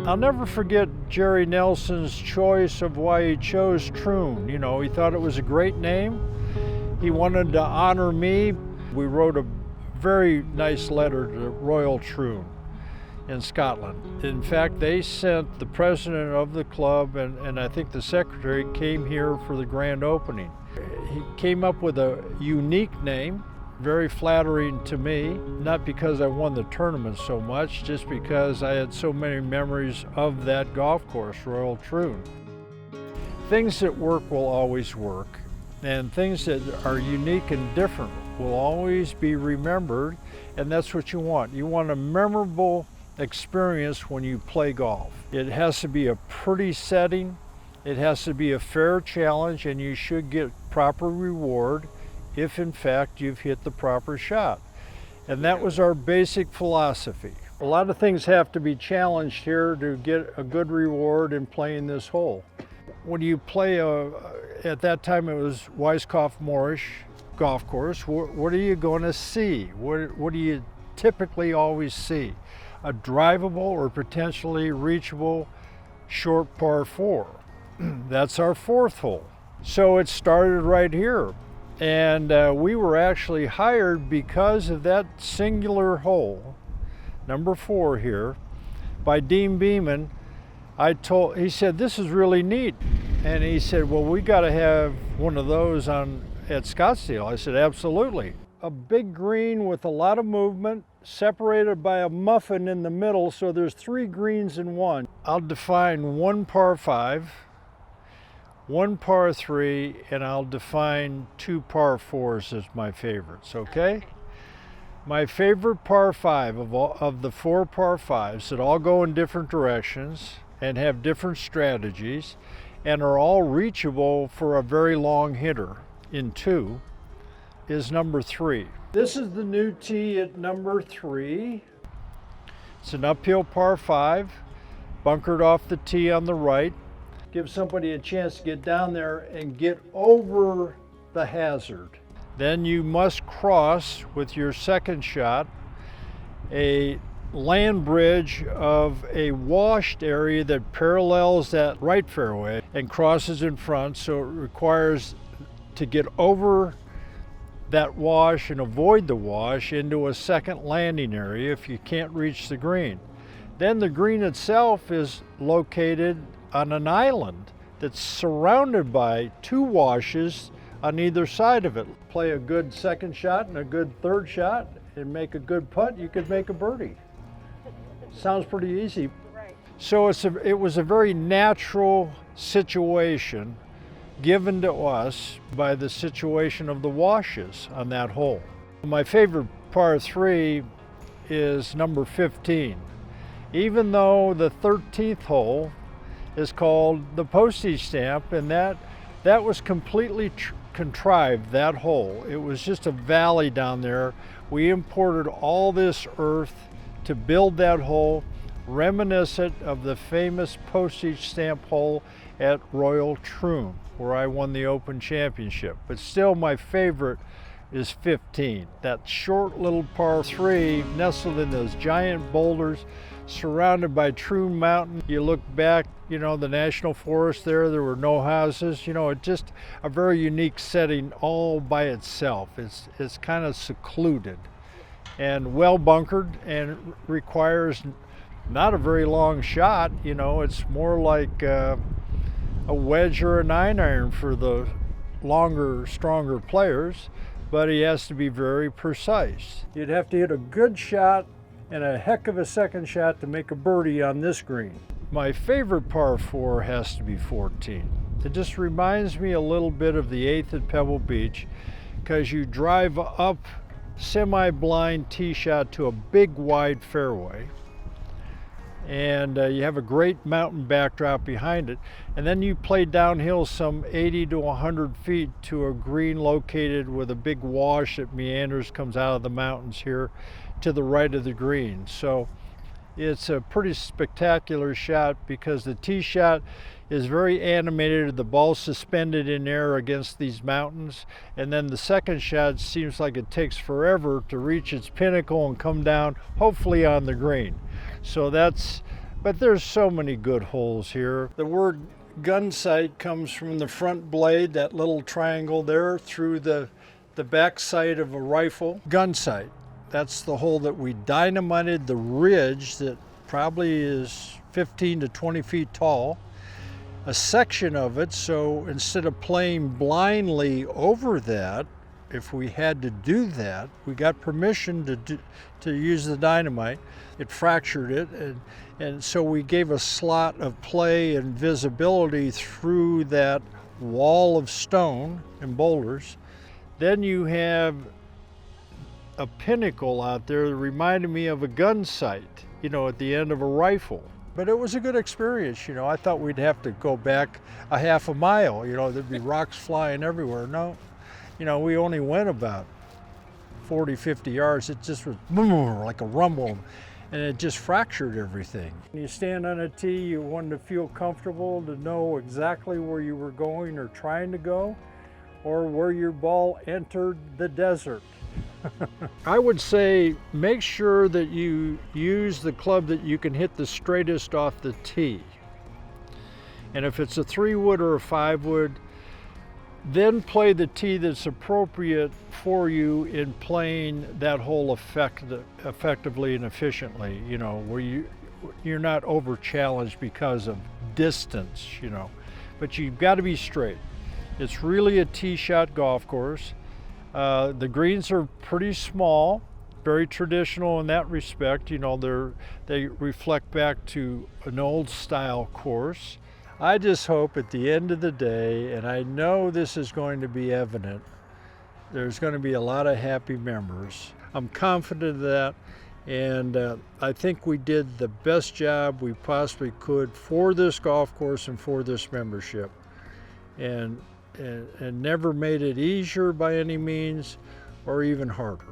I'll never forget Jerry Nelson's choice of why he chose Troon. You know, he thought it was a great name. He wanted to honor me. We wrote a very nice letter to Royal Troon in Scotland. In fact, they sent the president of the club and I think the secretary came here for the grand opening. He came up with a unique name, very flattering to me, not because I won the tournament so much, just because I had so many memories of that golf course, Royal Troon. Things that work will always work, and things that are unique and different will always be remembered, and that's what you want. You want a memorable experience when you play golf. It has to be a pretty setting, it has to be a fair challenge, and you should get proper reward if in fact you've hit the proper shot. And that was our basic philosophy. A lot of things have to be challenged here to get a good reward in playing this hole. When you play at that time it was Weiskopf Moorish golf course, what are you going to see? What do you typically always see? A drivable or potentially reachable short par 4. That's our 4th hole. So it started right here. And we were actually hired because of that singular hole, number 4 here, by Dean Beeman. He said, this is really neat. And he said, well, we got to have one of those at Scottsdale. I said, absolutely. A big green with a lot of movement, separated by a muffin in the middle, so there's 3 greens in one. I'll define 1 par 5, 1 par 3, and I'll define 2 par 4s as my favorites, okay? My favorite par 5 of the 4 par 5s that all go in different directions and have different strategies and are all reachable for a very long hitter in 2 is number 3. This is the new tee at number 3. It's an uphill par 5, bunkered off the tee on the right. Give somebody a chance to get down there and get over the hazard. Then you must cross with your second shot a land bridge of a washed area that parallels that right fairway and crosses in front, so it requires to get over that wash and avoid the wash into a second landing area if you can't reach the green. Then the green itself is located on an island that's surrounded by 2 washes on either side of it. Play a good second shot and a good third shot and make a good putt, you could make a birdie. Sounds pretty easy. So it was a very natural situation given to us by the situation of the washes on that hole. My favorite par 3 is number 15. Even though the 13th hole is called the postage stamp, and that was completely contrived, that hole. It was just a valley down there. We imported all this earth to build that hole, reminiscent of the famous postage stamp hole at Royal Troon, where I won the Open Championship. But still, my favorite is 15. That short little par 3 nestled in those giant boulders, surrounded by Troon Mountain. You look back, you know, the National Forest there were no houses. You know, it's just a very unique setting all by itself. It's kind of secluded and well bunkered and requires not a very long shot. You know, it's more like a wedge or a 9-iron for the longer, stronger players, but he has to be very precise. You'd have to hit a good shot and a heck of a second shot to make a birdie on this green. My favorite par 4 has to be 14. It just reminds me a little bit of the 8th at Pebble Beach, because you drive up semi-blind tee shot to a big wide fairway, and you have a great mountain backdrop behind it, and then you play downhill some 80 to 100 feet to a green located with a big wash that meanders, comes out of the mountains here to the right of the green. So it's a pretty spectacular shot because the tee shot is very animated, the ball suspended in air against these mountains, and then the second shot seems like it takes forever to reach its pinnacle and come down, hopefully on the green. So that's But there's so many good holes here. The word gun sight comes from the front blade, that little triangle there, through the back sight of a rifle. Gun sight. That's the hole that we dynamited the ridge that probably is 15 to 20 feet tall. A section of it, so instead of playing blindly over that, if we had to do that, we got permission to use the dynamite. It fractured it, and so we gave a slot of play and visibility through that wall of stone and boulders. Then you have a pinnacle out there that reminded me of a gun sight, you know, at the end of a rifle. But it was a good experience, you know. I thought we'd have to go back a half a mile, you know, there'd be rocks flying everywhere. No, you know, we only went about 40, 50 yards. It just was like a rumble, and it just fractured everything. When you stand on a tee, you wanted to feel comfortable, to know exactly where you were going or trying to go, or where your ball entered the desert. I would say make sure that you use the club that you can hit the straightest off the tee. And if it's a 3-wood or a 5-wood, then play the tee that's appropriate for you in playing that hole effectively and efficiently, you know, where you're not over challenged because of distance, you know, but you've got to be straight. It's really a tee shot golf course. The greens are pretty small, very traditional in that respect. You know, they reflect back to an old style course. I just hope at the end of the day, and I know this is going to be evident, there's going to be a lot of happy members. I'm confident of that, and I think we did the best job we possibly could for this golf course and for this membership. And never made it easier by any means, or even harder.